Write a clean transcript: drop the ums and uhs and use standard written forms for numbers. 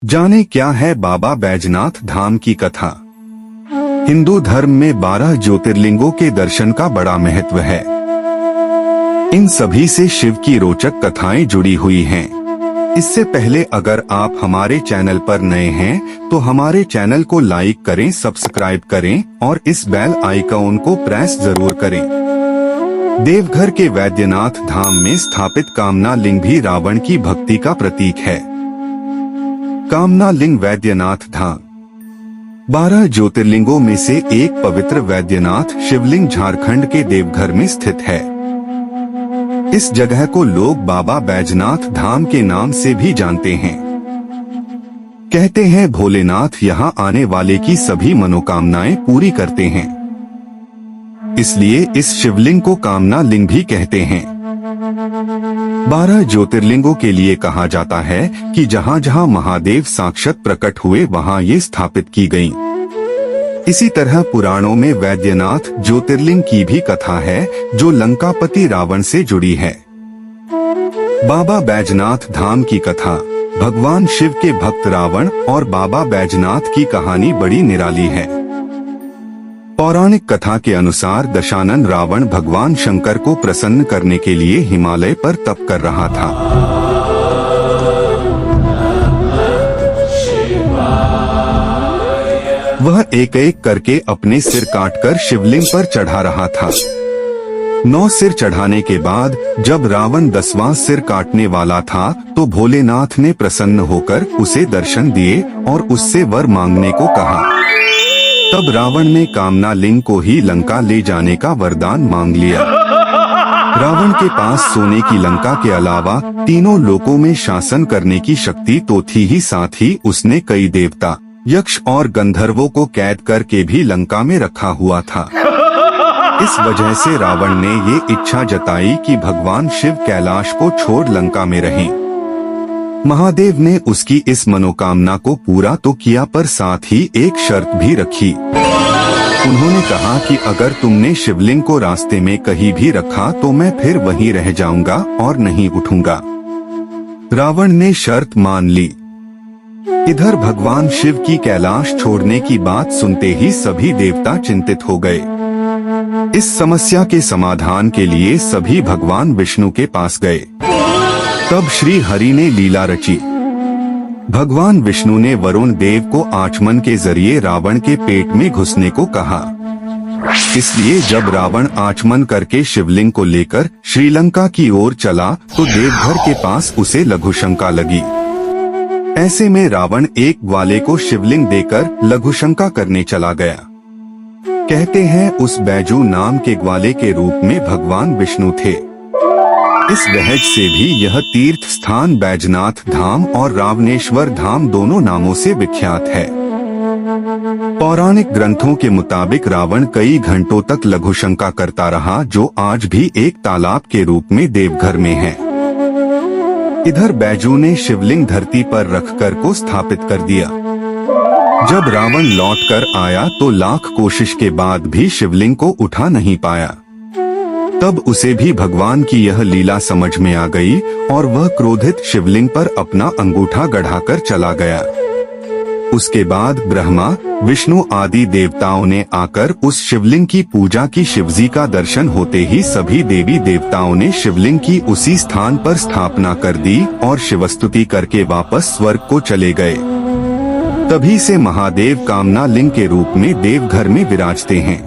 जाने क्या है बाबा बैजनाथ धाम की कथा। हिंदू धर्म में 12 ज्योतिर्लिंगों के दर्शन का बड़ा महत्व है। इन सभी से शिव की रोचक कथाएं जुड़ी हुई हैं। इससे पहले अगर आप हमारे चैनल पर नए हैं तो हमारे चैनल को लाइक करें, सब्सक्राइब करें और इस बेल आइकॉन को प्रेस जरूर करें। देवघर के वैद्यनाथ धाम में स्थापित कामना लिंग भी रावण की भक्ति का प्रतीक है। कामना लिंग वैद्यनाथ धाम 12 ज्योतिर्लिंगों में से एक पवित्र वैद्यनाथ शिवलिंग झारखंड के देवघर में स्थित है। इस जगह को लोग बाबा बैजनाथ धाम के नाम से भी जानते हैं। कहते हैं भोलेनाथ यहाँ आने वाले की सभी मनोकामनाएं पूरी करते हैं, इसलिए इस शिवलिंग को कामना लिंग भी कहते हैं। 12 ज्योतिर्लिंगों के लिए कहा जाता है कि जहाँ जहाँ महादेव साक्षात प्रकट हुए वहाँ ये स्थापित की गयी। इसी तरह पुराणों में वैद्यनाथ ज्योतिर्लिंग की भी कथा है जो लंकापति रावण से जुड़ी है। बाबा बैजनाथ धाम की कथा। भगवान शिव के भक्त रावण और बाबा बैजनाथ की कहानी बड़ी निराली है। पौराणिक कथा के अनुसार दशानन रावण भगवान शंकर को प्रसन्न करने के लिए हिमालय पर तप कर रहा था। वह एक एक करके अपने सिर काटकर शिवलिंग पर चढ़ा रहा था। 9 सिर चढ़ाने के बाद जब रावण 10वां सिर काटने वाला था तो भोलेनाथ ने प्रसन्न होकर उसे दर्शन दिए और उससे वर मांगने को कहा। तब रावण ने कामना लिंग को ही लंका ले जाने का वरदान मांग लिया। रावण के पास सोने की लंका के अलावा तीनों लोकों में शासन करने की शक्ति तो थी ही, साथ ही उसने कई देवता, यक्ष और गंधर्वों को कैद करके भी लंका में रखा हुआ था। इस वजह से रावण ने ये इच्छा जताई कि भगवान शिव कैलाश को छोड़ लंका में रहें। महादेव ने उसकी इस मनोकामना को पूरा तो किया, पर साथ ही एक शर्त भी रखी। उन्होंने कहा कि अगर तुमने शिवलिंग को रास्ते में कहीं भी रखा तो मैं फिर वहीं रह जाऊंगा और नहीं उठूंगा। रावण ने शर्त मान ली। इधर भगवान शिव की कैलाश छोड़ने की बात सुनते ही सभी देवता चिंतित हो गए। इस समस्या के समाधान के लिए सभी भगवान विष्णु के पास गए। तब श्री हरि ने लीला रची। भगवान विष्णु ने वरुण देव को आचमन के जरिए रावण के पेट में घुसने को कहा। इसलिए जब रावण आचमन करके शिवलिंग को लेकर श्रीलंका की ओर चला तो देवघर के पास उसे लघुशंका लगी। ऐसे में रावण एक ग्वाले को शिवलिंग देकर लघुशंका करने चला गया। कहते हैं उस बैजू नाम के ग्वाले के रूप में भगवान विष्णु थे। इस वजह से भी यह तीर्थ स्थान बैजनाथ धाम और रावणेश्वर धाम दोनों नामों से विख्यात है। पौराणिक ग्रंथों के मुताबिक रावण कई घंटों तक लघुशंका करता रहा, जो आज भी एक तालाब के रूप में देवघर में है। इधर बैजू ने शिवलिंग धरती पर रखकर को स्थापित कर दिया। जब रावण लौटकर आया तो लाख कोशिश के बाद भी शिवलिंग को उठा नहीं पाया। तब उसे भी भगवान की यह लीला समझ में आ गई और वह क्रोधित शिवलिंग पर अपना अंगूठा गढ़ाकर चला गया। उसके बाद ब्रह्मा, विष्णु आदि देवताओं ने आकर उस शिवलिंग की पूजा की। शिवजी का दर्शन होते ही सभी देवी देवताओं ने शिवलिंग की उसी स्थान पर स्थापना कर दी और शिवस्तुति करके वापस स्वर्ग को चले गए। तभी से महादेव कामना लिंग के रूप में देवघर में विराजते हैं।